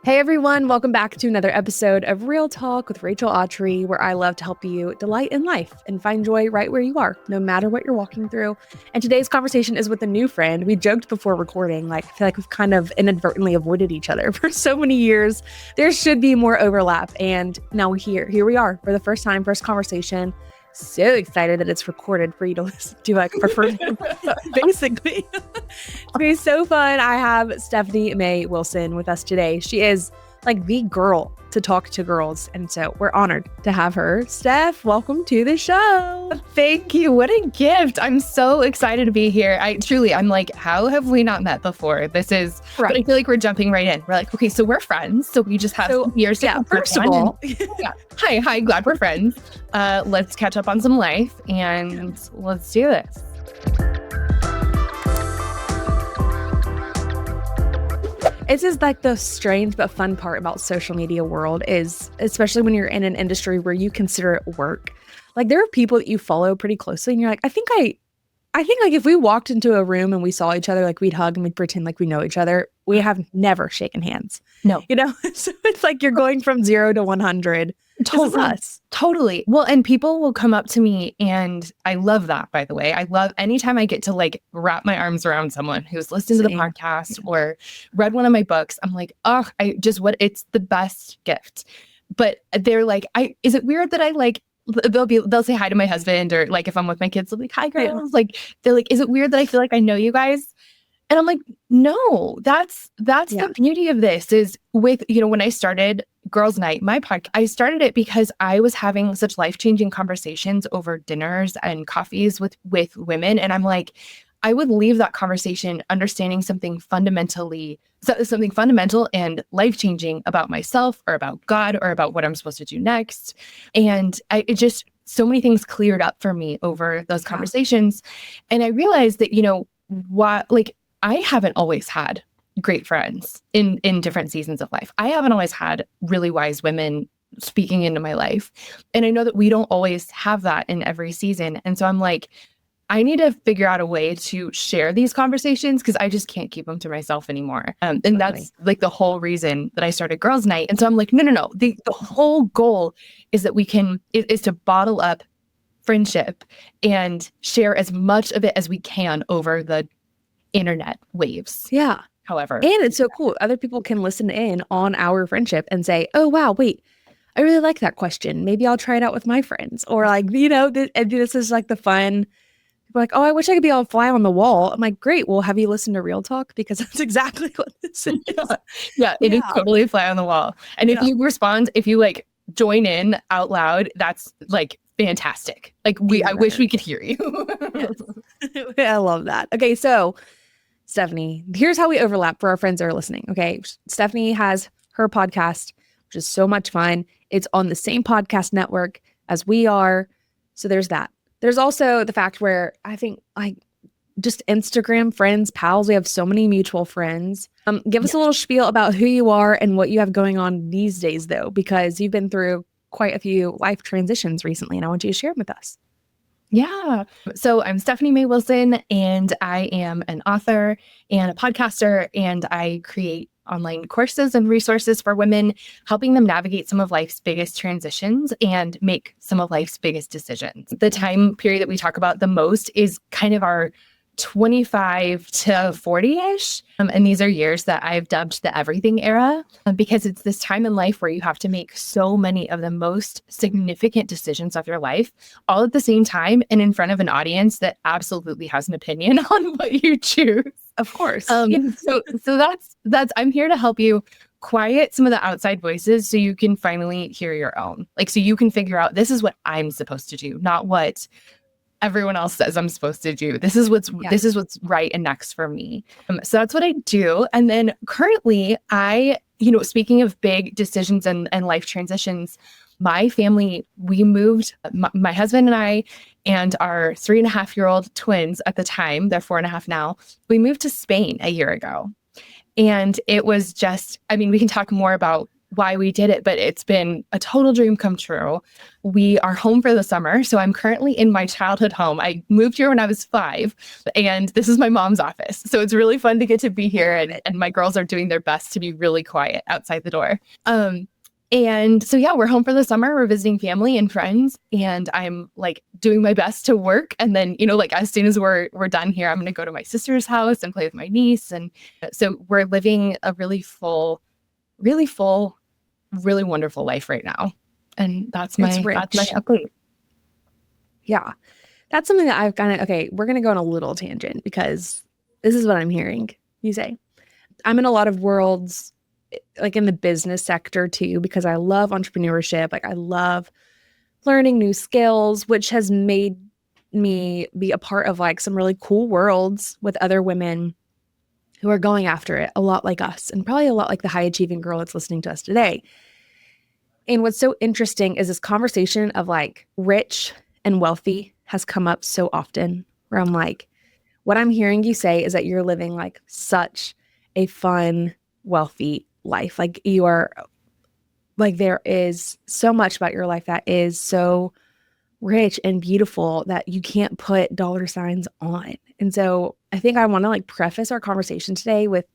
Hey everyone, welcome back to another episode of Real Talk with Rachel Autry, where I love to help you delight in life and find joy right where you are, no matter what you're walking through. And today's conversation is with a new friend. We joked before recording, I feel like we've kind of inadvertently avoided each other for so many years. There should be more overlap. And now here we are for the first time, first conversation. So excited that it's recorded for you to listen to for free, basically. It's been so fun. I have Stephanie May Wilson with us today. She is the girl to talk to girls. And so we're honored to have her. Steph, welcome to the show. Thank you. What a gift. I'm so excited to be here. I'm like, how have we not met before? This is, right. But I feel like we're jumping right in. We're like, okay, so we're friends. So we just have some years to first of all. Hi, glad we're friends. Let's catch up on some life and let's do this. This is the strange but fun part about social media world is, especially when you're in an industry where you consider it work. There are people that you follow pretty closely and you're like, I think if we walked into a room and we saw each other, we'd hug and we'd pretend like we know each other. We have never shaken hands. No. So it's you're going from 0 to 100. Totally. Well, and people will come up to me and I love that, by the way. I love anytime I get to wrap my arms around someone who's listened to the podcast or read one of my books. I'm like, it's the best gift. But they're like, is it weird that they'll say hi to my husband or if I'm with my kids, they'll be like, hi girls. They're like, is it weird that I feel like I know you guys? And I'm like, no, that's the beauty of this is with, when I started Girls Night, my podcast, I started it because I was having such life-changing conversations over dinners and coffees with women. And I'm like, I would leave that conversation understanding something fundamental and life-changing about myself or about God or about what I'm supposed to do next. And so many things cleared up for me over those conversations. And I realized that, I haven't always had great friends in different seasons of life. I haven't always had really wise women speaking into my life. And I know that we don't always have that in every season. And so I'm like, I need to figure out a way to share these conversations because I just can't keep them to myself anymore. And that's the whole reason that I started Girls Night. And so I'm like, no. The whole goal is that is to bottle up friendship and share as much of it as we can over the internet waves. Yeah. However. And it's so cool. Other people can listen in on our friendship and say, oh, wow, wait, I really like that question. Maybe I'll try it out with my friends. Or this is the fun. People are like, oh, I wish I could be a fly on the wall. I'm like, great. Well, have you listened to Real Talk? Because that's exactly what this is. It is totally a fly on the wall. And if you respond, if you join in out loud, that's fantastic. I wish we could hear you. Yes. I love that. Okay, so Stephanie, here's how we overlap for our friends that are listening. Okay, Stephanie has her podcast, which is so much fun. It's on the same podcast network as we are. So there's that. There's also the fact where I think just Instagram friends, pals, we have so many mutual friends. Give us a little spiel about who you are and what you have going on these days, though, because you've been through quite a few life transitions recently, and I want you to share them with us. Yeah. So I'm Stephanie May Wilson, and I am an author and a podcaster, and I create online courses and resources for women, helping them navigate some of life's biggest transitions and make some of life's biggest decisions. The time period that we talk about the most is kind of our 25 to 40-ish. And these are years that I've dubbed the everything era because it's this time in life where you have to make so many of the most significant decisions of your life all at the same time and in front of an audience that absolutely has an opinion on what you choose. Of course. So that's I'm here to help you quiet some of the outside voices so you can finally hear your own. So you can figure out this is what I'm supposed to do, not what everyone else says I'm supposed to do. This is what's right and next for me. So that's what I do. And then currently speaking of big decisions and life transitions, my family, we moved, my husband and I and our 3.5-year-old twins at the time, they're 4.5 now, we moved to Spain a year ago. And it was just, we can talk more about why we did it, but it's been a total dream come true. We are home for the summer. So I'm currently in my childhood home. I moved here when I was 5, and this is my mom's office. So it's really fun to get to be here, and my girls are doing their best to be really quiet outside the door. And so, yeah, we're home for the summer. We're visiting family and friends, and I'm like doing my best to work. And then, like as soon as we're done here, I'm going to go to my sister's house and play with my niece. And so we're living a really full, really wonderful life right now. And that's my update. Yeah. That's something that I've okay, we're going to go on a little tangent because this is what I'm hearing you say. I'm in a lot of worlds, like in the business sector too, because I love entrepreneurship. Like I love learning new skills, which has made me be a part of like some really cool worlds with other women who are going after it a lot like us, and probably a lot like the high achieving girl that's listening to us today. And what's so interesting is this conversation of like rich and wealthy has come up so often, where I'm like, what I'm hearing you say is that you're living like such a fun, wealthy life. Like you are, like there is so much about your life that is so rich and beautiful that you can't put dollar signs on. And so I think I want to like preface our conversation today with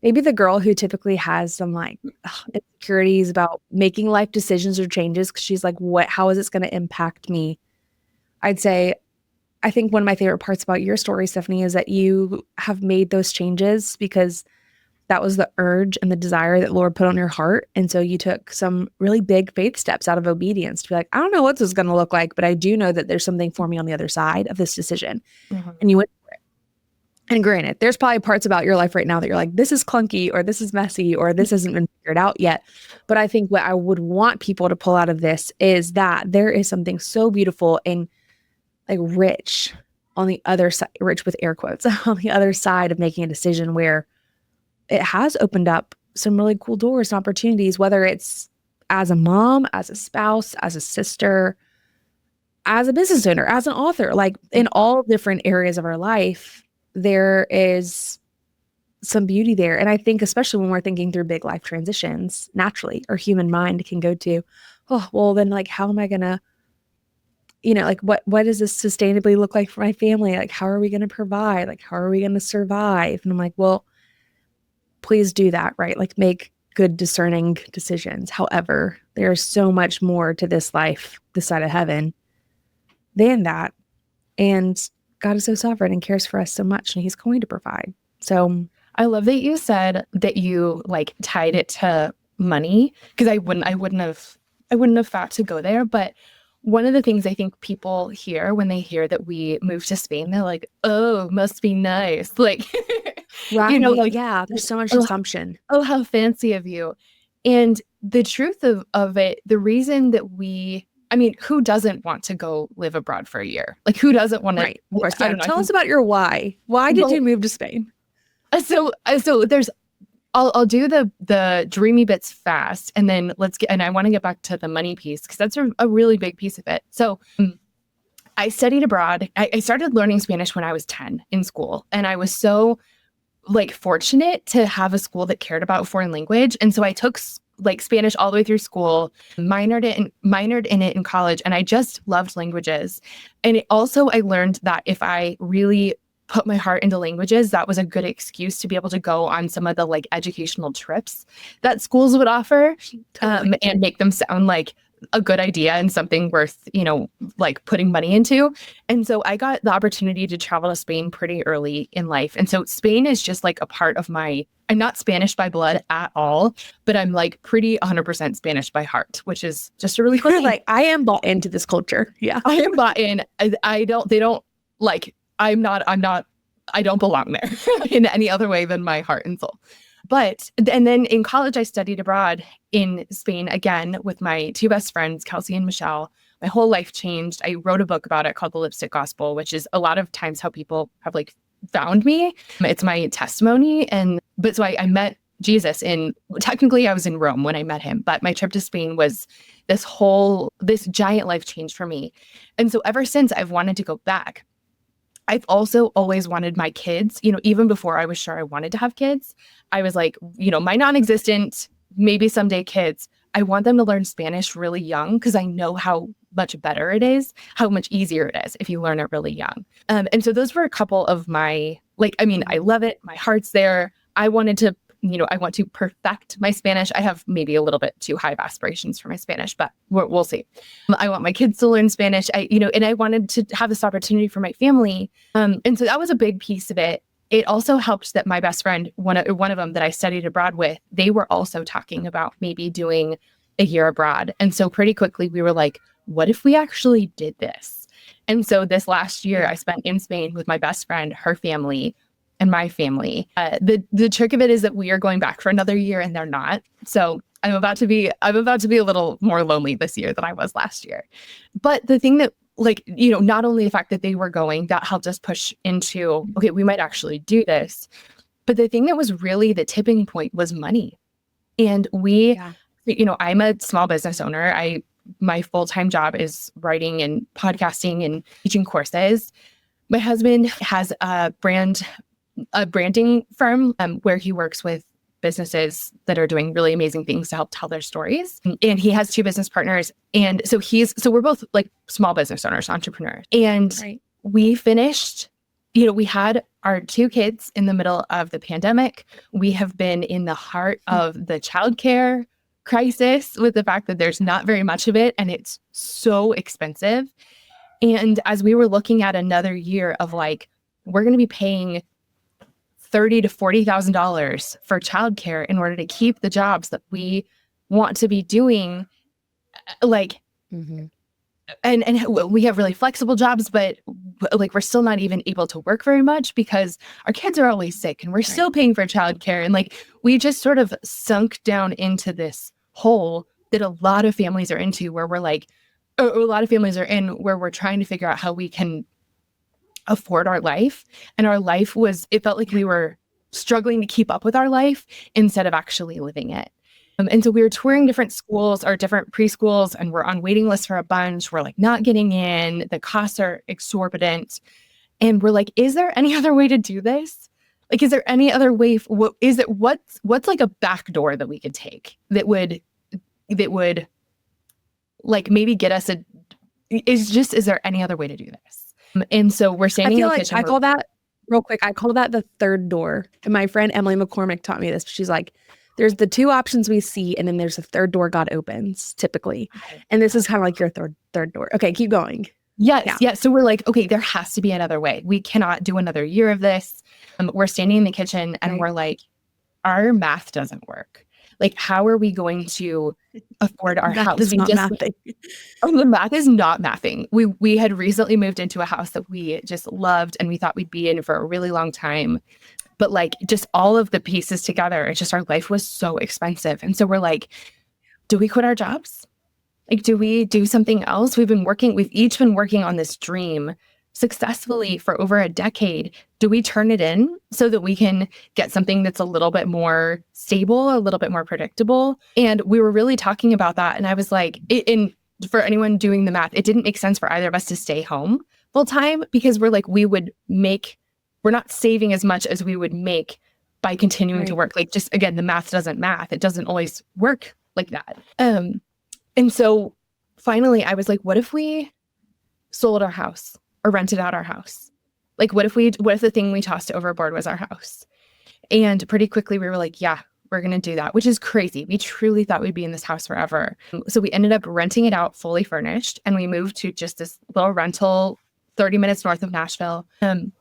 maybe the girl who typically has some like insecurities about making life decisions or changes, because she's like, how is this going to impact me? I'd say, I think one of my favorite parts about your story, Stephanie, is that you have made those changes because that was the urge and the desire that Lord put on your heart. And so you took some really big faith steps out of obedience to be like, I don't know what this is going to look like, but I do know that there's something for me on the other side of this decision. Mm-hmm. And you went for it. And granted, there's probably parts about your life right now that you're like, this is clunky, or this is messy, or this hasn't been figured out yet. But I think what I would want people to pull out of this is that there is something so beautiful and like rich on the other side, rich with air quotes, on the other side of making a decision where it has opened up some really cool doors and opportunities, whether it's as a mom, as a spouse, as a sister, as a business owner, as an author, like in all different areas of our life, there is some beauty there. And I think especially when we're thinking through big life transitions, naturally our human mind can go to, oh, well then like, how am I going to, like what does this sustainably look like for my family? Like, how are we going to provide? Like, how are we going to survive? And I'm like, well, please do that, right? Like make good discerning decisions. However, there's so much more to this life, this side of heaven, than that. And God is so sovereign and cares for us so much, and he's going to provide. So I love that you said that you like tied it to money, because I wouldn't have thought to go there. But one of the things I think people hear when they hear that we moved to Spain, they're like, oh, must be nice. Like, right. Like, yeah, there's so much assumption. Oh, how fancy of you. And the truth of it, the reason that who doesn't want to go live abroad for a year? Like, who doesn't want to? Right. Of course. Yeah. Tell us about your why. Why did you move to Spain? So there's, I'll do the dreamy bits fast, and then and I want to get back to the money piece, because that's a really big piece of it. So I studied abroad. I started learning Spanish when I was 10 in school, and I was so like fortunate to have a school that cared about foreign language. And so I took like Spanish all the way through school, minored in it in college, and I just loved languages. And I learned that if I really put my heart into languages, that was a good excuse to be able to go on some of the like educational trips that schools would offer, and make them sound like a good idea and something worth, like putting money into. And so I got the opportunity to travel to Spain pretty early in life. And so Spain is just like a part of I'm not Spanish by blood at all, but I'm like pretty 100% Spanish by heart, which is just a really cool thing. Like, I am bought into this culture. Yeah. I am bought in. I don't belong there in any other way than my heart and soul. And then in college, I studied abroad in Spain again with my 2 best friends, Kelsey and Michelle. My whole life changed. I wrote a book about it called The Lipstick Gospel, which is a lot of times how people have like found me. It's my testimony. So I met Jesus technically I was in Rome when I met him, but my trip to Spain was this giant life change for me. And so ever since, I've wanted to go back. I've also always wanted my kids, even before I was sure I wanted to have kids. I was like, my non-existent maybe someday kids, I want them to learn Spanish really young because I know how much better it is, how much easier it is if you learn it really young. And so those were a couple of my, I love it. My heart's there. I wanted to, I want to perfect my Spanish. I have maybe a little bit too high of aspirations for my Spanish, but we'll see. I want my kids to learn Spanish. And I wanted to have this opportunity for my family. And so that was a big piece of it. It also helped that my best friend, one of them that I studied abroad with, they were also talking about maybe doing a year abroad. And so pretty quickly we were like, what if we actually did this? And so this last year I spent in Spain with my best friend, her family, and my family. The trick of it is that we are going back for another year and they're not. So I'm about to be a little more lonely this year than I was last year. But the thing that not only the fact that they were going, that helped us push into, okay, we might actually do this. But the thing that was really the tipping point was money. And I'm a small business owner. My full-time job is writing and podcasting and teaching courses. My husband has a branding firm where he works with businesses that are doing really amazing things to help tell their stories. And he has 2 business partners. And so we're both like small business owners, entrepreneurs. And we finished, we had our 2 kids in the middle of the pandemic. We have been in the heart of the childcare crisis with the fact that there's not very much of it and it's so expensive. And as we were looking at another year of we're going to be paying $30,000 to $40,000 for childcare in order to keep the jobs that we want to be doing, and we have really flexible jobs, but we're still not even able to work very much because our kids are always sick and we're still paying for childcare. And we just sort of sunk down into this hole that a lot of families are into, where we're a lot of families are in, where we're trying to figure out how we can afford our life. And our life it felt like we were struggling to keep up with our life instead of actually living it. And so we were touring different schools or different preschools, and we're on waiting lists for a bunch. We're not getting in. The costs are exorbitant. And we're is there any other way to do this? Is there any other way? What's a back door that we could take that would maybe get us is there any other way to do this? And so we're standing in the kitchen. I call that the third door. And my friend Emily McCormick taught me this. She's like, there's the 2 options we see, and then there's a third door God opens, typically. And this is kind of your third door. Okay, keep going. Yes. Yeah. So we're okay, there has to be another way. We cannot do another year of this. We're standing in the kitchen and we're our math doesn't work. How are we going to afford our house? Is not mathing. The math is not mathing. We had recently moved into a house that we just loved and we thought we'd be in for a really long time. But just all of the pieces together, it's just our life was so expensive. And so we're do we quit our jobs? Do we do something else? We've each been working on this dream successfully for over a decade. Do we turn it in so that we can get something that's a little bit more stable, a little bit more predictable? And we were really talking about that. And I was for anyone doing the math, it didn't make sense for either of us to stay home full time because we're not saving as much as we would make by continuing to work. Again, the math doesn't math. It doesn't always work like that. And so finally I was what if we sold our house or rented out our house? What if the thing we tossed overboard was our house? And pretty quickly we were yeah, we're going to do that, which is crazy. We truly thought we'd be in this house forever. So we ended up renting it out fully furnished, and we moved to just this little rental 30 minutes north of Nashville. And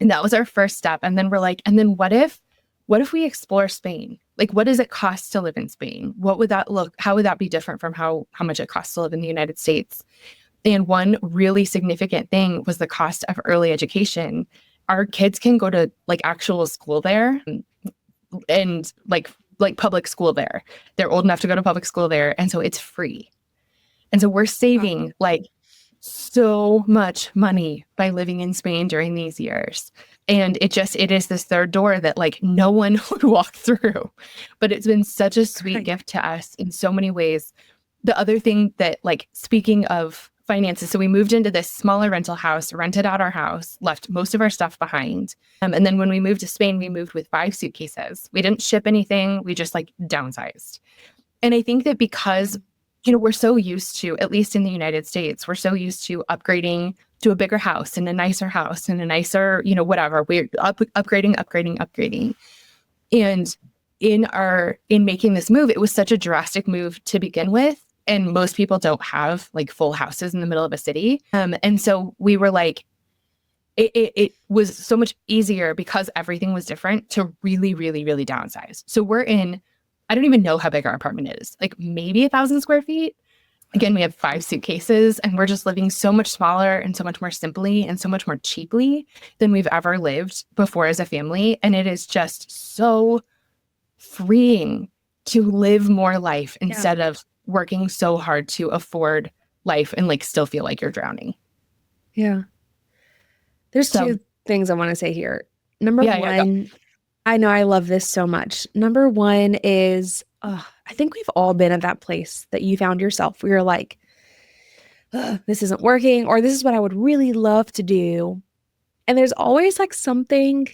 that was our first step. And then we're and then what if we explore Spain? What does it cost to live in Spain? What would that look? How would that be different from how much it costs to live in the United States? And one really significant thing was the cost of early education. Our kids can go to actual school there and public school there. They're old enough to go to public school there. And so it's free. And so we're saving so much money by living in Spain during these years. And it is this third door that no one would walk through, but it's been such a sweet gift to us in so many ways. The other thing that speaking of finances. So we moved into this smaller rental house, rented out our house, left most of our stuff behind. And then when we moved to Spain, we moved with 5 suitcases. We didn't ship anything. We just like downsized. And I think that because, we're so used to, at least in the United States, we're so used to upgrading to a bigger house and a nicer house and a nicer, whatever. We're upgrading. And in making this move, it was such a drastic move to begin with. And most people don't have like full houses in the middle of a city. And so we were like, it was so much easier because everything was different to really, really, really downsize. So I don't even know how big our apartment is, like maybe 1,000 square feet. Again, we have 5 suitcases and we're just living so much smaller and so much more simply and so much more cheaply than we've ever lived before as a family. And it is just so freeing to live more life instead of working so hard to afford life and like still feel like you're drowning. Yeah. There's 2 things I want to say here. Number one, I know I love this so much. Number one is, I think we've all been at that place that you found yourself where you're like, this isn't working, or this is what I would really love to do. And there's always like something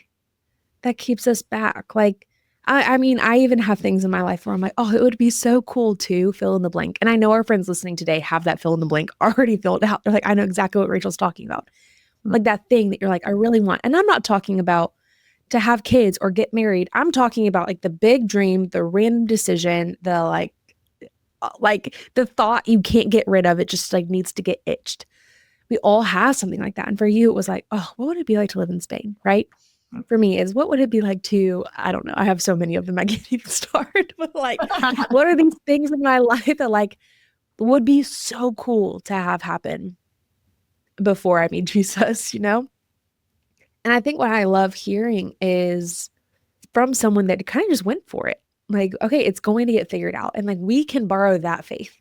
that keeps us back. Like, I mean, I even have things in my life where I'm like, it would be so cool to fill in the blank. And I know our friends listening today have that fill in the blank already filled out. They're like, I know exactly what Rachel's talking about. Like that thing that you're like, I really want. And I'm not talking about to have kids or get married. I'm talking about like the big dream, the random decision, the like the thought you can't get rid of. It just like needs to get itched. We all have something like that. And for you, it was like, what would it be like to live in Spain? Right. For me is what would it be like to, I don't know. I have so many of them. I can't even start, but like, what are these things in my life that like would be so cool to have happen before I meet Jesus, And I think what I love hearing is from someone that kind of just went for it. Like, okay, it's going to get figured out. And like, we can borrow that faith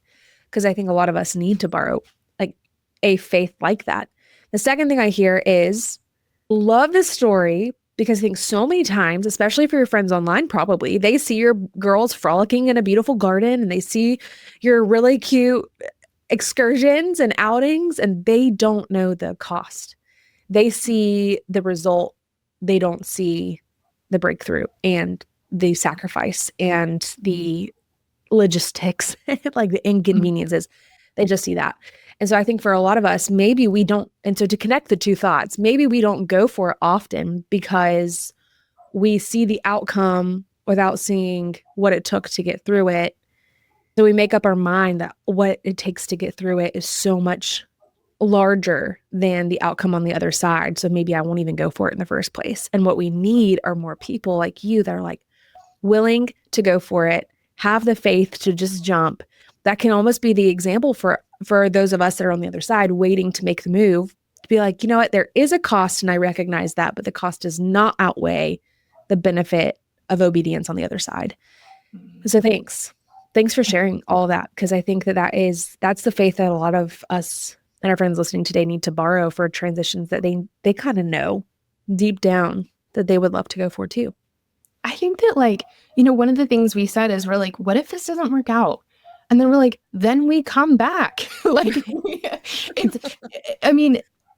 because I think a lot of us need to borrow like a faith like that. The second thing I hear is love this story because I think so many times, especially for your friends online, probably they see your girls frolicking in a beautiful garden and they see your really cute excursions and outings and they don't know the cost. They see the result. They don't see the breakthrough and the sacrifice and the logistics, like the inconveniences. They just see that. And so I think for a lot of us, maybe we don't. And so to connect the 2 thoughts, maybe we don't go for it often because we see the outcome without seeing what it took to get through it. So we make up our mind that what it takes to get through it is so much larger than the outcome on the other side. So maybe I won't even go for it in the first place. And what we need are more people like you that are like willing to go for it, have the faith to just jump. That can almost be the example for those of us that are on the other side waiting to make the move, to be like, you know what, there is a cost and I recognize that, but the cost does not outweigh the benefit of obedience on the other side. So thanks for sharing all that, because I think that's the faith that a lot of us and our friends listening today need to borrow for transitions that they kind of know deep down that they would love to go for too. I think that one of the things we said is we're like, what if this doesn't work out? And then we're like, then we come back.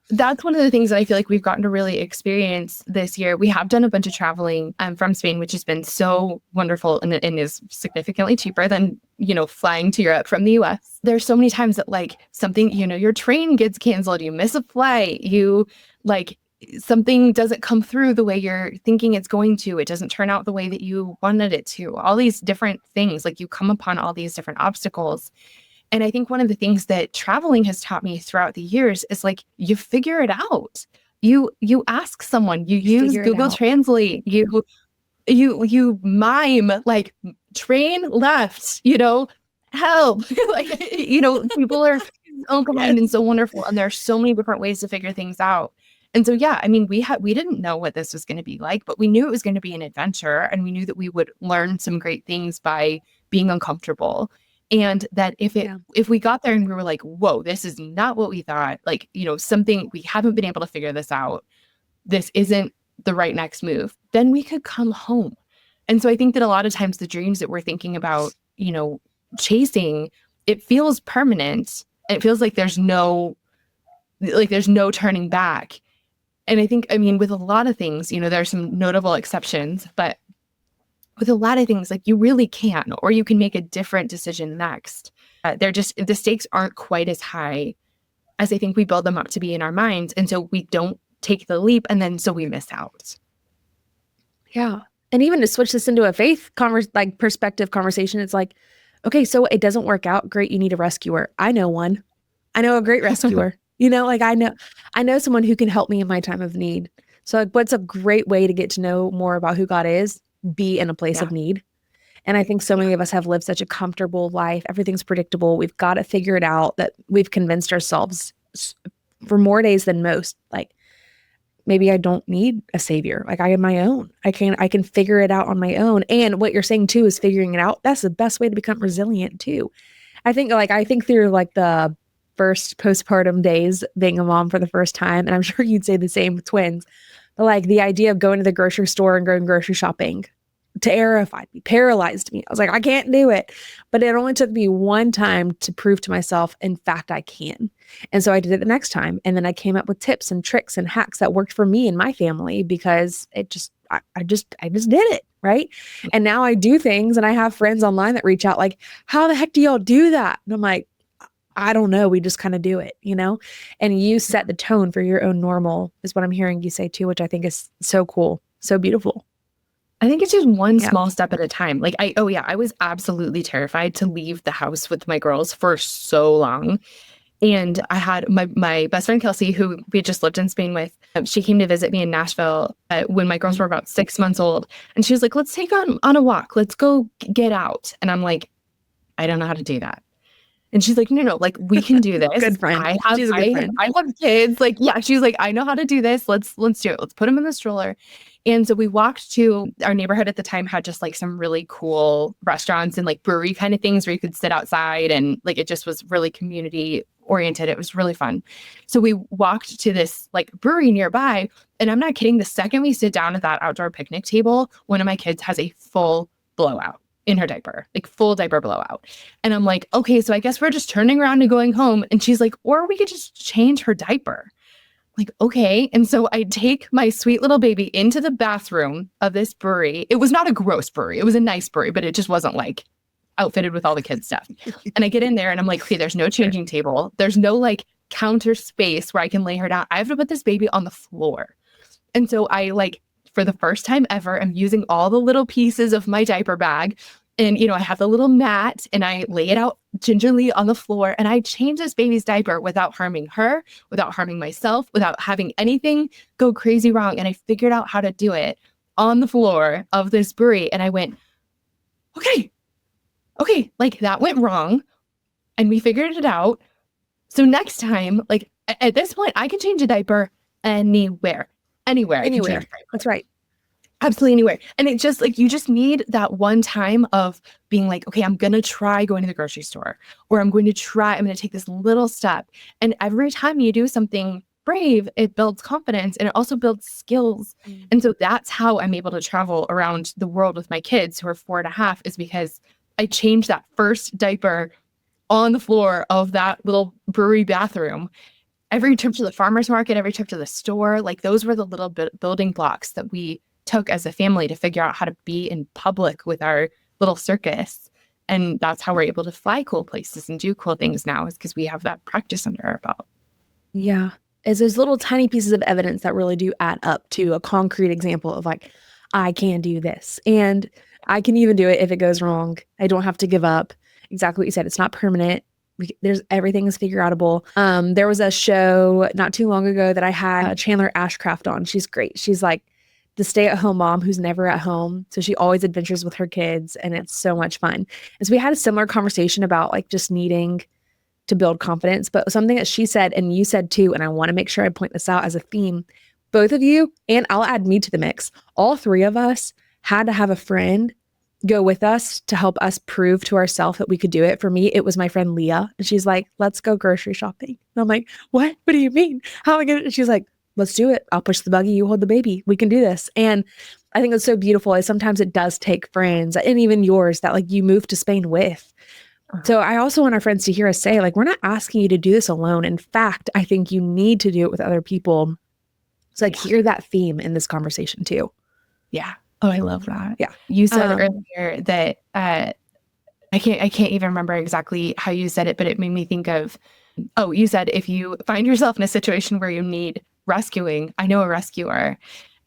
That's one of the things that I feel like we've gotten to really experience this year. We have done a bunch of traveling from Spain, which has been so wonderful and is significantly cheaper than, flying to Europe from the US. There's so many times that something, your train gets canceled, you miss a flight, something doesn't come through the way you're thinking it's going to. It doesn't turn out the way that you wanted it to. All these different things, you come upon all these different obstacles. And I think one of the things that traveling has taught me throughout the years is you figure it out. You ask someone, you use Google Translate, you mime train left, help. People are so kind and so wonderful. And there are so many different ways to figure things out. And so, we didn't know what this was going to be like, but we knew it was going to be an adventure. And we knew that we would learn some great things by being uncomfortable. And that if we got there and we were like, whoa, this is not what we thought, something, we haven't been able to figure this out, this isn't the right next move, then we could come home. And so I think that a lot of times the dreams that we're thinking about, chasing, it feels permanent And it feels like there's no turning back. And I think, I mean, with a lot of things, you know, there are some notable exceptions, but with a lot of things, like you really can, or you can make a different decision next. The stakes aren't quite as high as I think we build them up to be in our minds. And so we don't take the leap, and then so we miss out. Yeah. And even to switch this into a faith perspective conversation, it's like, okay, so it doesn't work out. Great. You need a rescuer. I know one. I know a great rescuer. You know, like I know someone who can help me in my time of need. So like, what's a great way to get to know more about who God is? Be in a place of need. And I think so many of us have lived such a comfortable life. Everything's predictable. We've got to figure it out, that we've convinced ourselves for more days than most. Like, maybe I don't need a savior. Like, I am my own. I can figure it out on my own. And what you're saying too is figuring it out. That's the best way to become resilient too. I think through like the first postpartum days, being a mom for the first time, and I'm sure you'd say the same with twins, but like the idea of going to the grocery store and going grocery shopping terrified me, paralyzed me. I was like, I can't do it. But it only took me one time to prove to myself, in fact, I can. And so I did it the next time. And then I came up with tips and tricks and hacks that worked for me and my family, because I just did it. Right. And now I do things, and I have friends online that reach out like, how the heck do y'all do that? And I'm like, I don't know. We just kind of do it, you know, and you set the tone for your own normal is what I'm hearing you say too, which I think is so cool. So beautiful. I think it's just one small step at a time. Like I was absolutely terrified to leave the house with my girls for so long. And I had my best friend, Kelsey, who we had just lived in Spain with. She came to visit me in Nashville when my girls were about 6 months old. And she was like, let's take on a walk. Let's go get out. And I'm like, I don't know how to do that. And she's like, no, like we can do this. Good friend. She's a good friend. I have kids. Like, yeah, she's like, I know how to do this. Let's do it. Let's put them in the stroller. And so we walked to our neighborhood at the time, had just like some really cool restaurants and like brewery kind of things where you could sit outside, and like it just was really community oriented. It was really fun. So we walked to this like brewery nearby, and I'm not kidding. The second we sit down at that outdoor picnic table, one of my kids has a full blowout in her diaper, like full diaper blowout. And I'm like, okay, so I guess we're just turning around and going home. And she's like, or we could just change her diaper. Like, okay. And so I take my sweet little baby into the bathroom of this brewery. It was not a gross brewery. It was a nice brewery, but it just wasn't like outfitted with all the kids' stuff. And I get in there and I'm like, okay, there's no changing table. There's no like counter space where I can lay her down. I have to put this baby on the floor. And so I like, for the first time ever, I'm using all the little pieces of my diaper bag. And, you know, I have the little mat and I lay it out gingerly on the floor, and I change this baby's diaper without harming her, without harming myself, without having anything go crazy wrong. And I figured out how to do it on the floor of this brewery. And I went, okay, like that went wrong. And we figured it out. So next time, like at this point, I can change a diaper anywhere. That's right. Absolutely anywhere. And it just like, you just need that one time of being like, okay, I'm going to try going to the grocery store, or I'm going to take this little step. And every time you do something brave, it builds confidence, and it also builds skills. And so that's how I'm able to travel around the world with my kids who are 4.5, is because I changed that first diaper on the floor of that little brewery bathroom. Every trip to the farmer's market, every trip to the store, like those were the little building blocks that we took as a family to figure out how to be in public with our little circus. And that's how we're able to fly cool places and do cool things now, is because we have that practice under our belt. Yeah. It's those little tiny pieces of evidence that really do add up to a concrete example of like, I can do this, and I can even do it if it goes wrong. I don't have to give up. Exactly what you said. It's not permanent. Everything is figure outable. There was a show not too long ago that I had Chandler Ashcraft on. She's great. She's like the stay-at-home mom who's never at home. So she always adventures with her kids, and it's so much fun. And so we had a similar conversation about like just needing to build confidence, but something that she said, and you said too, and I want to make sure I point this out as a theme, both of you, and I'll add me to the mix, all three of us had to have a friend go with us to help us prove to ourselves that we could do it. For me, it was my friend Leah, and she's like, let's go grocery shopping. And I'm like, what do you mean? How am I going to? She's like, let's do it. I'll push the buggy. You hold the baby. We can do this. And I think it's so beautiful is sometimes it does take friends, and even yours, that like you moved to Spain with, So I also want our friends to hear us say, like, we're not asking you to do this alone. In fact, I think you need to do it with other people. So like hear that theme in this conversation too. Yeah. Oh, I love that. Yeah. You said earlier that I can't even remember exactly how you said it, but it made me think of, you said if you find yourself in a situation where you need rescuing, I know a rescuer.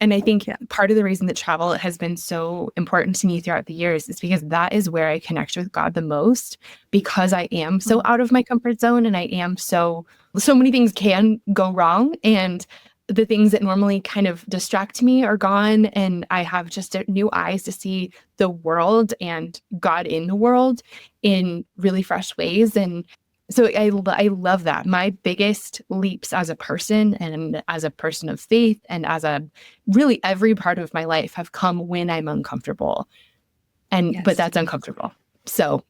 And I think part of the reason that travel has been so important to me throughout the years is because that is where I connect with God the most, because I am so out of my comfort zone, and I am so many things can go wrong, and the things that normally kind of distract me are gone, and I have just new eyes to see the world and God in the world in really fresh ways. And so I love that. My biggest leaps as a person and as a person of faith and as a really every part of my life have come when I'm uncomfortable. But that's uncomfortable. So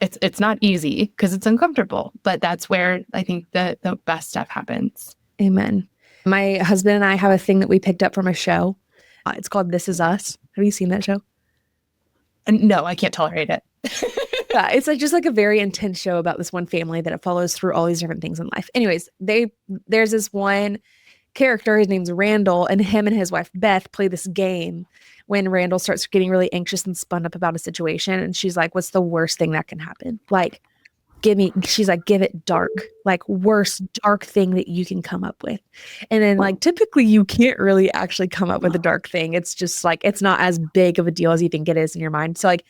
it's not easy because it's uncomfortable, but that's where I think the best stuff happens. Amen. My husband and I have a thing that we picked up from a show. It's called This Is Us. Have you seen that show? No, I can't tolerate it. Yeah, it's like just like a very intense show about this one family that it follows through all these different things in life. Anyways, there's this one character, his name's Randall, and him and his wife Beth play this game when Randall starts getting really anxious and spun up about a situation. And she's like, what's the worst thing that can happen? Like, she's like, give it dark, like worst dark thing that you can come up with. And then like, typically you can't really actually come up with a dark thing. It's just like, it's not as big of a deal as you think it is in your mind. So like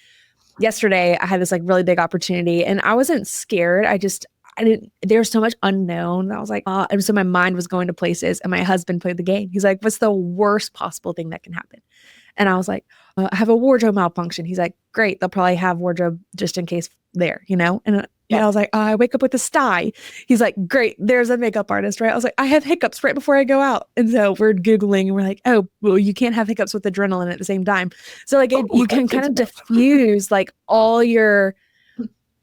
yesterday I had this like really big opportunity and I wasn't scared. There's so much unknown. I was like, and so my mind was going to places, and my husband played the game. He's like, what's the worst possible thing that can happen? And I was like, I have a wardrobe malfunction. He's like, great. They'll probably have wardrobe just in case there, And I was like, I wake up with a sty. He's like, great. There's a makeup artist, right? I was like, I have hiccups right before I go out. And so we're Googling and we're like, oh, well, you can't have hiccups with adrenaline at the same time. So like you can kind of diffuse like all your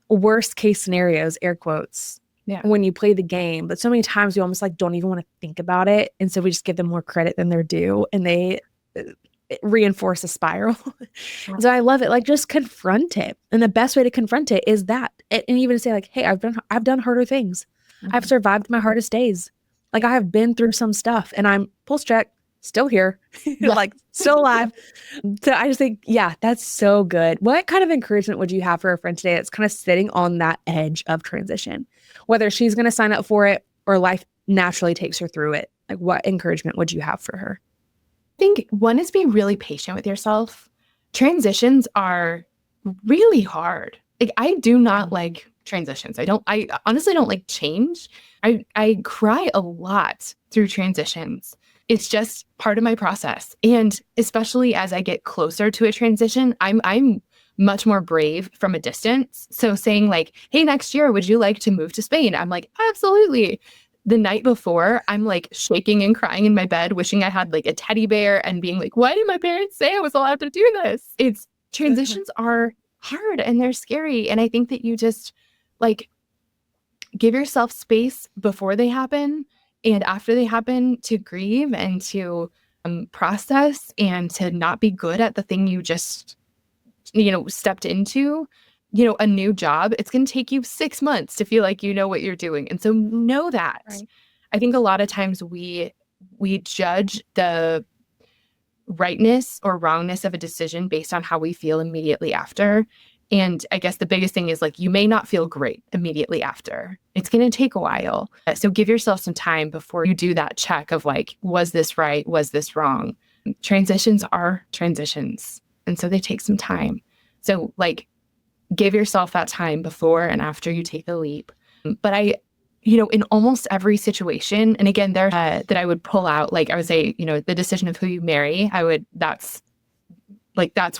worst case scenarios, air quotes, when you play the game. But so many times we almost like don't even want to think about it. And so we just give them more credit than they're due. And they reinforce a spiral. So I love it. Like just confront it. And the best way to confront it is that. And even say like, hey, I've done harder things. Mm-hmm. I've survived my hardest days. Like I have been through some stuff and I'm pulse check, still here, like still alive. So I just think, that's so good. What kind of encouragement would you have for a friend today that's kind of sitting on that edge of transition, whether she's going to sign up for it or life naturally takes her through it? Like what encouragement would you have for her? I think one is be really patient with yourself. Transitions are really hard. Like I do not like transitions. I honestly don't like change. I cry a lot through transitions. It's just part of my process. And especially as I get closer to a transition, I'm much more brave from a distance. So saying like, hey, next year, would you like to move to Spain? I'm like, absolutely. The night before, I'm like shaking and crying in my bed, wishing I had like a teddy bear and being like, why did my parents say I was allowed to do this? Transitions are hard and they're scary. And I think that you just like give yourself space before they happen and after they happen to grieve and to process and to not be good at the thing you just, stepped into. A new job, it's going to take you 6 months to feel like you know what you're doing. And so know that. Right. I think a lot of times we judge the rightness or wrongness of a decision based on how we feel immediately after. And I guess the biggest thing is like, you may not feel great immediately after. It's going to take a while. So give yourself some time before you do that check of like, was this right? Was this wrong? Transitions are transitions. And so they take some time. So like, give yourself that time before and after you take the leap. But in almost every situation, and again, there that I would pull out, like I would say, the decision of who you marry, that's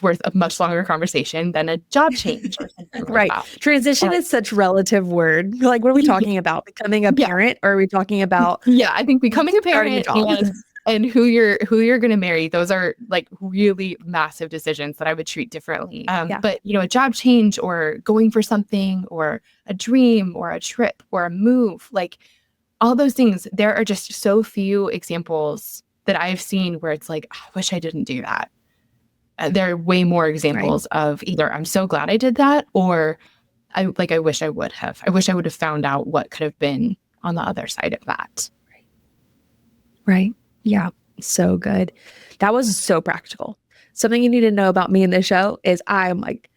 worth a much longer conversation than a job change. Or something right. Like that. Transition is such relative word. Like, what are we talking about? Becoming a parent? Or are we talking about? Yeah, I think becoming a parent and who you're going to marry, those are like really massive decisions that I would treat differently. But a job change or going for something or a dream or a trip or a move, like all those things, there are just so few examples that I've seen where it's like, I wish I didn't do that. There are way more examples of either I'm so glad I did that or I wish I would have. I wish I would have found out what could have been on the other side of that. Right. Yeah. So good. That was so practical. Something you need to know about me in this show is I'm like,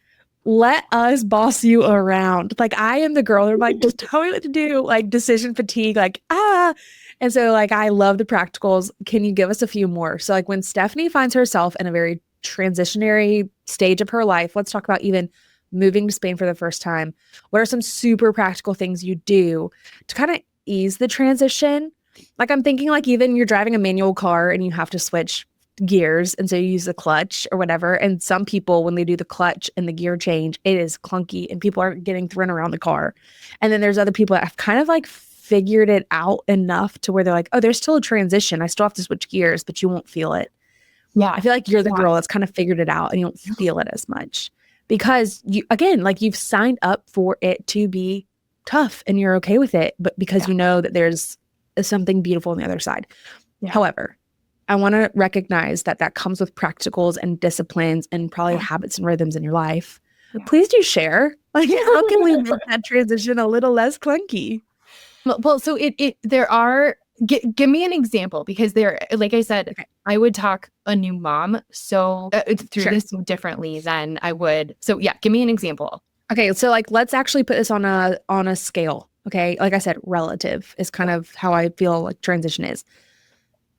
let us boss you around. Like I am the girl that like, just tell me what to do. Like decision fatigue, like, ah. And so like, I love the practicals. Can you give us a few more? So like when Stephanie finds herself in a very transitionary stage of her life, let's talk about even moving to Spain for the first time. What are some super practical things you do to kind of ease the transition? Like I'm thinking like even you're driving a manual car and you have to switch gears, and so you use the clutch or whatever. And some people, when they do the clutch and the gear change, it is clunky and people are getting thrown around the car. And then there's other people that have kind of like figured it out enough to where they're like, oh, there's still a transition. I still have to switch gears, but you won't feel it. Yeah. I feel like you're the girl that's kind of figured it out and you don't feel it as much because you, again, like you've signed up for it to be tough and you're okay with it, but because you know that there's something beautiful on the other side. Yeah. However, I want to recognize that that comes with practicals and disciplines and probably habits and rhythms in your life. But please do share. Like, how can we make that transition a little less clunky? Well, so there are, give me an example, because there, like I said, I would talk a new mom through this differently than I would. So yeah, give me an example. Okay. So like, let's actually put this on a scale. Okay. Like I said, relative is kind of how I feel like transition is.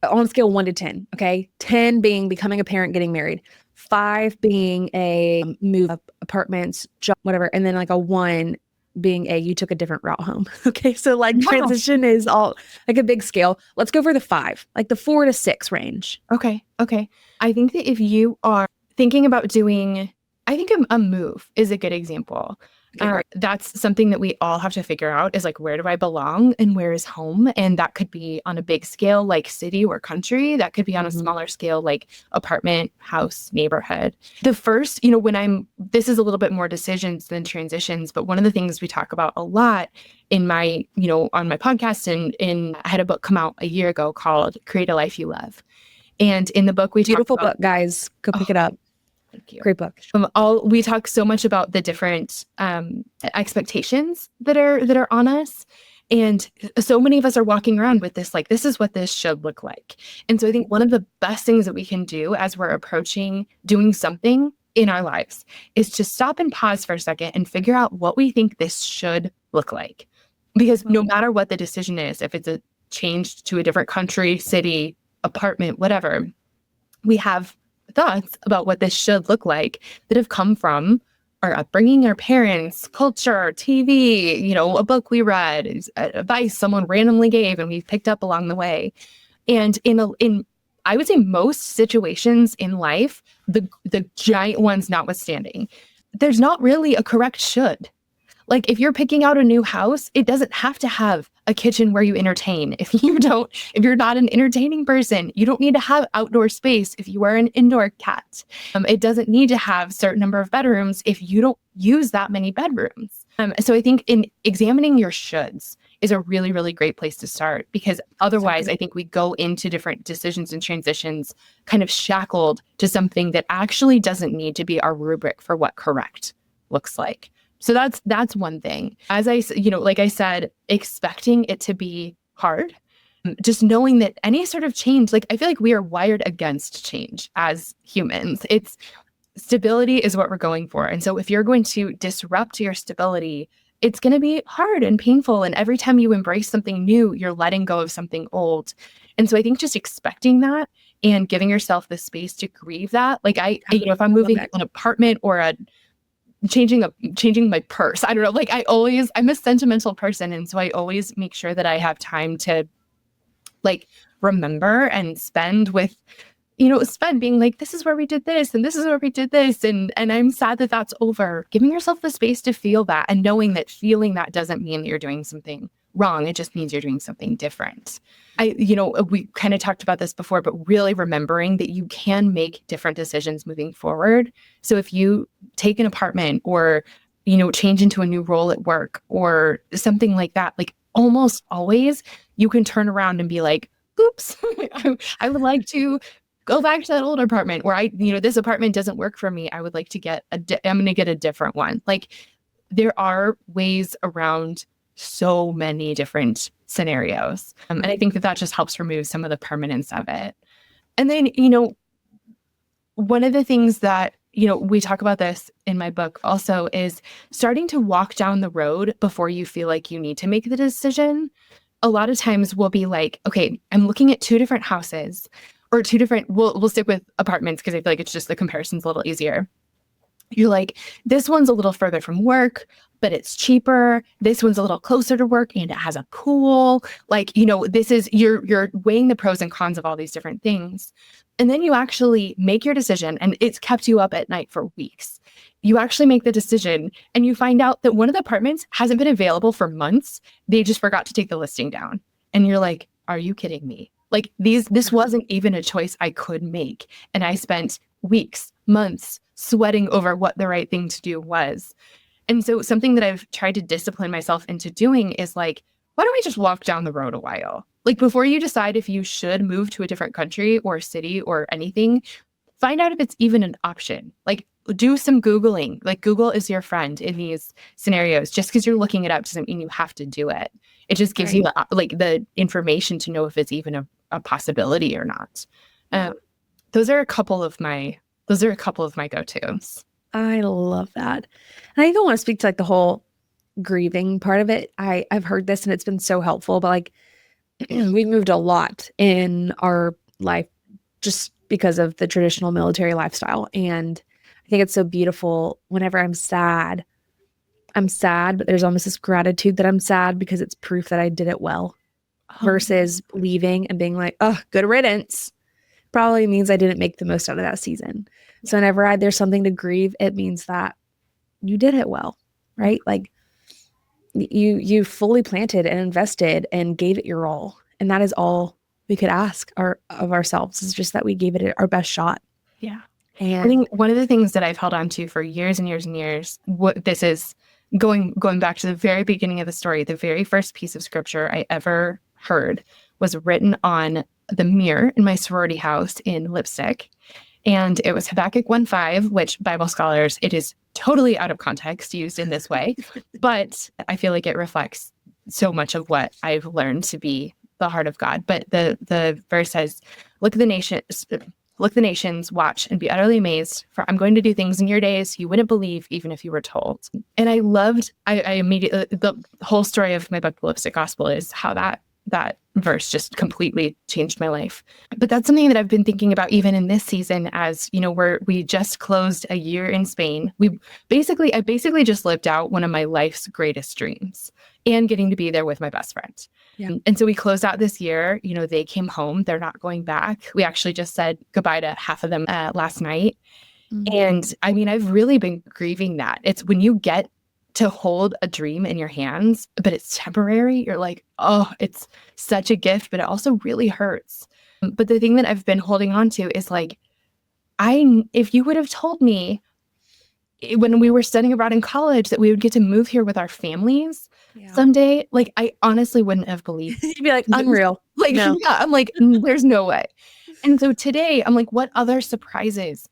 On a scale 1 to 10, okay? 10 being becoming a parent, getting married. 5 being a move up, apartments, job, whatever. And then like a 1 being you took a different route home. Okay, so like transition is all like a big scale. Let's go for the 5, like the 4 to 6 range. Okay. I think that if you are thinking about doing, I think a move is a good example. That's something that we all have to figure out is like, where do I belong and where is home? And that could be on a big scale, like city or country. That could be on a smaller scale, like apartment, house, neighborhood. The first, this is a little bit more decisions than transitions, but one of the things we talk about a lot in my, on my podcast and I had a book come out a year ago called Create a Life You Love. And in the book, beautiful book, guys, go pick it up. Thank you. Great book. We talk so much about the different expectations that are on us. And so many of us are walking around with this, like, this is what this should look like. And so I think one of the best things that we can do as we're approaching doing something in our lives is to stop and pause for a second and figure out what we think this should look like. Because no matter what the decision is, if it's a change to a different country, city, apartment, whatever, we have thoughts about what this should look like that have come from our upbringing, our parents, culture, TV, a book we read, advice someone randomly gave and we picked up along the way. And in I would say most situations in life, the giant ones notwithstanding, there's not really a correct should. Like if you're picking out a new house, it doesn't have to have a kitchen where you entertain. If you're not an entertaining person, you don't need to have outdoor space if you are an indoor cat. It doesn't need to have a certain number of bedrooms if you don't use that many bedrooms. So I think in examining your shoulds is a really, really great place to start, because otherwise I think we go into different decisions and transitions kind of shackled to something that actually doesn't need to be our rubric for what correct looks like. So that's one thing. As like I said, expecting it to be hard, just knowing that any sort of change, like I feel like we are wired against change as humans. It's stability is what we're going for. And so if you're going to disrupt your stability, it's going to be hard and painful. And every time you embrace something new, you're letting go of something old. And so I think just expecting that and giving yourself the space to grieve that, like if I'm moving an apartment or changing my purse, I don't know, like I'm a sentimental person. And so I always make sure that I have time to like remember and spend with, being like, this is where we did this and this is where we did this. And I'm sad that that's over. Giving yourself the space to feel that and knowing that feeling that doesn't mean that you're doing something wrong. It just means you're doing something different. We kind of talked about this before, but really remembering that you can make different decisions moving forward. So if you take an apartment or, change into a new role at work or something like that, like almost always you can turn around and be like, oops, I would like to go back to that old apartment where this apartment doesn't work for me. I would like to I'm going to get a different one. Like there are ways around so many different scenarios. And I think that just helps remove some of the permanence of it. And then, one of the things that, we talk about this in my book also is starting to walk down the road before you feel like you need to make the decision. A lot of times we'll be like, okay, I'm looking at 2 different houses or 2 different, we'll stick with apartments because I feel like it's just the comparison's a little easier. You're like, this one's a little further from work, but it's cheaper. This one's a little closer to work and it has a pool. Like, this is, you're weighing the pros and cons of all these different things. And then you actually make your decision, and it's kept you up at night for weeks. You actually make the decision and you find out that one of the apartments hasn't been available for months. They just forgot to take the listing down. And you're like, are you kidding me? Like this wasn't even a choice I could make. And I spent weeks, months sweating over what the right thing to do was. And so something that I've tried to discipline myself into doing is like, why don't we just walk down the road a while? Like before you decide if you should move to a different country or city or anything, find out if it's even an option. Like do some Googling. Like Google is your friend in these scenarios. Just because you're looking it up doesn't mean you have to do it. It just gives you the information to know if it's even a possibility or not. Those are a couple of my go-tos. I love that. And I even want to speak to like the whole grieving part of it. I've heard this and it's been so helpful, but like we've moved a lot in our life just because of the traditional military lifestyle. And I think it's so beautiful whenever I'm sad, but there's almost this gratitude that I'm sad because it's proof that I did it well versus leaving and being like, oh, good riddance. Probably means I didn't make the most out of that season. So whenever there's something to grieve, it means that you did it well, right? Like you fully planted and invested and gave it your all. And that is all we could ask of ourselves, is just that we gave it our best shot. Yeah. And I think one of the things that I've held on to for years and years and years, what this is going back to the very beginning of the story, the very first piece of scripture I ever heard was written on the mirror in my sorority house in lipstick. And it was Habakkuk 1:5, which Bible scholars, it is totally out of context used in this way. But I feel like it reflects so much of what I've learned to be the heart of God. But the verse says, look the nations, watch and be utterly amazed, for I'm going to do things in your days you wouldn't believe even if you were told. And I immediately, the whole story of my book, The Lipstick Gospel, is how that verse just completely changed my life. But that's something that I've been thinking about even in this season, as we just closed a year in Spain. I basically just lived out one of my life's greatest dreams and getting to be there with my best friend. Yeah. And so we closed out this year. They came home. They're not going back. We actually just said goodbye to half of them last night. Mm-hmm. And I mean, I've really been grieving that. It's when you get to hold a dream in your hands, but it's temporary. You're like, oh, it's such a gift, but it also really hurts. But the thing that I've been holding on to is like, if you would have told me when we were studying abroad in college that we would get to move here with our families someday, like I honestly wouldn't have believed. You'd be like, unreal. Like, no. Yeah, I'm like, there's no way. And so today I'm like, what other surprises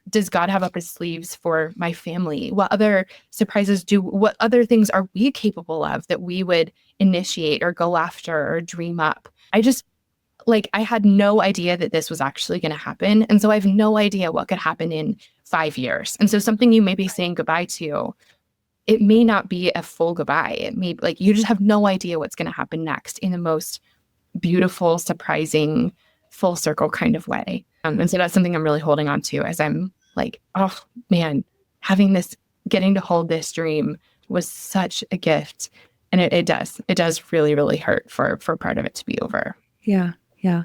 does God have up his sleeves for my family? What other surprises what other things are we capable of that we would initiate or go after or dream up? I had no idea that this was actually going to happen. And so I have no idea what could happen in 5 years. And so something you may be saying goodbye to, it may not be a full goodbye. It may you just have no idea what's going to happen next in the most beautiful, surprising, full circle kind of way. And so that's something I'm really holding on to as I'm like, oh man, getting to hold this dream was such a gift. And it does really, really hurt for part of it to be over. Yeah. Yeah.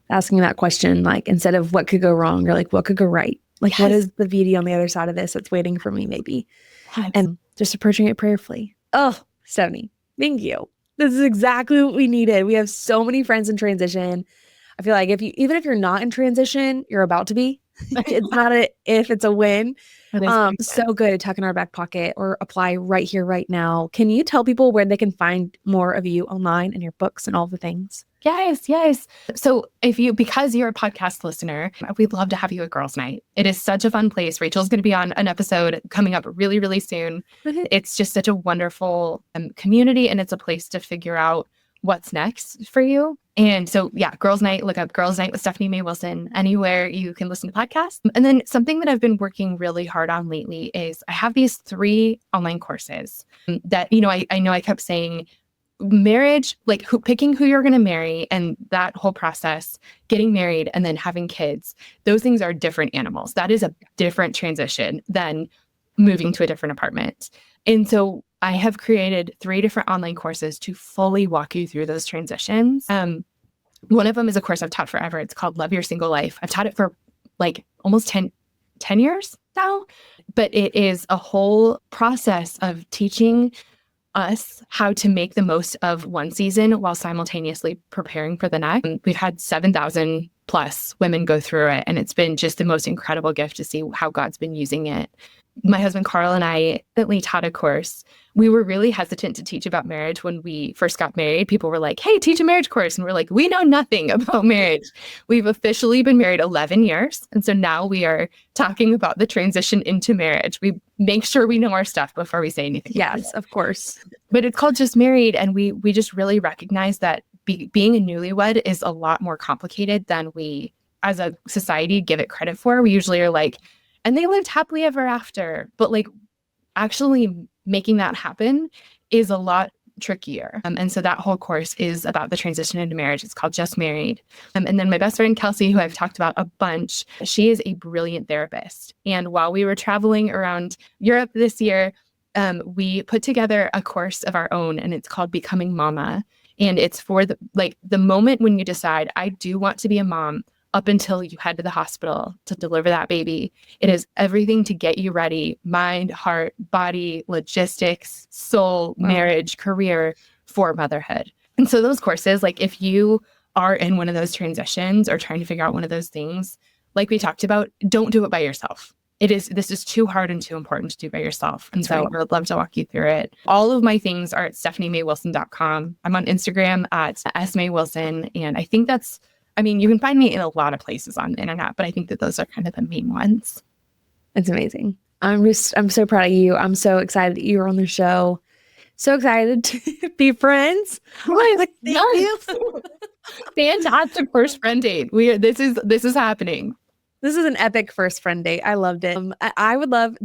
Asking that question, like instead of what could go wrong, or like what could go right? Like what is the beauty on the other side of this that's waiting for me maybe? Yes. And just approaching it prayerfully. Oh, Stephanie, thank you. This is exactly what we needed. We have so many friends in transition. I feel like even if you're not in transition, you're about to be. It's not it's a win. So good at tucking our back pocket or apply right here, right now. Can you tell people where they can find more of you online and your books and all the things? Yes, yes. So because you're a podcast listener, we'd love to have you at Girls Night. It is such a fun place. Rachel's going to be on an episode coming up really, really soon. It's just such a wonderful community, and it's a place to figure out what's next for you. And so, yeah, Girls Night, look up Girls Night with Stephanie Mae Wilson anywhere you can listen to podcasts. And then something that I've been working really hard on lately is I have these 3 online courses that, I know I kept saying marriage, like picking who you're going to marry and that whole process, getting married and then having kids, those things are different animals. That is a different transition than moving to a different apartment. And so I have created 3 different online courses to fully walk you through those transitions. One of them is a course I've taught forever. It's called Love Your Single Life. I've taught it for like almost 10 years now, but it is a whole process of teaching us how to make the most of one season while simultaneously preparing for the next. We've had 7,000 plus women go through it, and it's been just the most incredible gift to see how God's been using it. My husband Carl and I recently taught a course. We were really hesitant to teach about marriage when we first got married. People were like, hey, teach a marriage course. And we're like, we know nothing about marriage. We've officially been married 11 years. And so now we are talking about the transition into marriage. We make sure we know our stuff before we say anything. Yes, of course. But it's called Just Married. And we just really recognize that being a newlywed is a lot more complicated than we, as a society, give it credit for. We usually are like, and they lived happily ever after. But like actually making that happen is a lot trickier. And so that whole course is about the transition into marriage. It's called Just Married. And then my best friend, Kelsey, who I've talked about a bunch, she is a brilliant therapist. And while we were traveling around Europe this year, we put together a course of our own, and it's called Becoming Mama. And it's for the moment when you decide, I do want to be a mom, up until you head to the hospital to deliver that baby. It is everything to get you ready: mind, heart, body, logistics, soul, marriage, career for motherhood. And so those courses, like if you are in one of those transitions or trying to figure out one of those things, like we talked about, don't do it by yourself. This is too hard and too important to do by yourself. And so I would love to walk you through it. All of my things are at stephaniemaywilson.com. I'm on Instagram at smaywilson. And I think you can find me in a lot of places on the internet, but I think that those are kind of the main ones. It's amazing. I'm so proud of you. I'm so excited that you're on the show. So excited to be friends. Thank you. Fantastic first friend date. This is happening. This is an epic first friend date. I loved it. I would love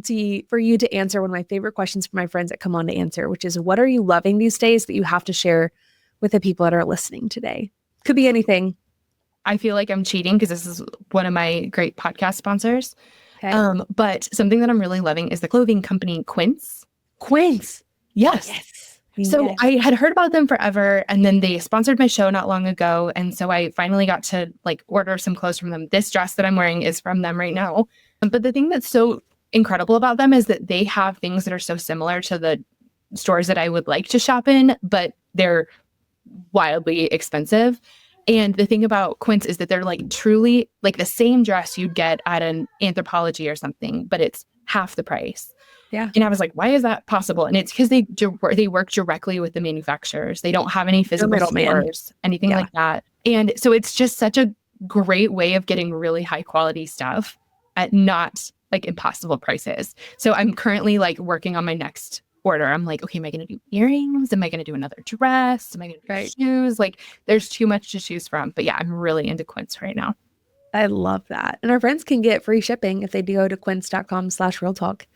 for you to answer one of my favorite questions for my friends that come on to answer, which is, what are you loving these days that you have to share with the people that are listening today? Could be anything. I feel like I'm cheating because this is one of my great podcast sponsors. Okay. But something that I'm really loving is the clothing company Quince. Quince. Yes. So I had heard about them forever, and then they sponsored my show not long ago. And so I finally got to order some clothes from them. This dress that I'm wearing is from them right now. But the thing that's so incredible about them is that they have things that are so similar to the stores that I would like to shop in, but they're wildly expensive. And the thing about Quince is that they're truly the same dress you'd get at an Anthropologie or something, but it's half the price. Yeah. And I was like, why is that possible? And it's because they work directly with the manufacturers. They don't have any physical stores, anything like that. And so it's just such a great way of getting really high quality stuff at not impossible prices. So I'm currently working on my next order. I'm like, okay, am I going to do earrings? Am I going to do another dress? Am I going to do shoes? There's too much to choose from. But yeah, I'm really into Quince right now. I love that. And our friends can get free shipping if they go to quince.com/realtalk,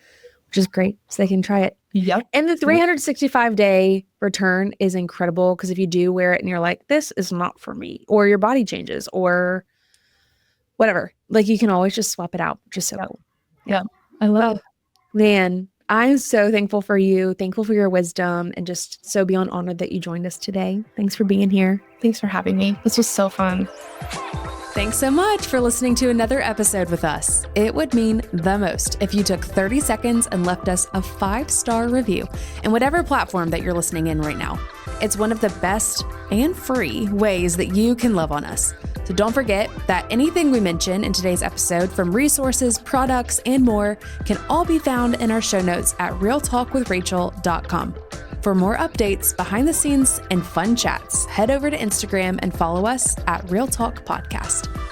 which is great. So they can try it. Yep. And the 365-day return is incredible, because if you do wear it and you're like, this is not for me, or your body changes or whatever, you can always just swap it out, which is so cool. Yeah. I love it. Man, I'm so thankful for you, thankful for your wisdom, and just so beyond honored that you joined us today. Thanks for being here. Thanks for having me. This was so fun. Thanks so much for listening to another episode with us. It would mean the most if you took 30 seconds and left us a 5-star review in whatever platform that you're listening in right now. It's one of the best and free ways that you can love on us. So don't forget that anything we mention in today's episode, from resources, products, and more, can all be found in our show notes at realtalkwithrachel.com. For more updates, behind the scenes, and fun chats, head over to Instagram and follow us at Real Talk Podcast.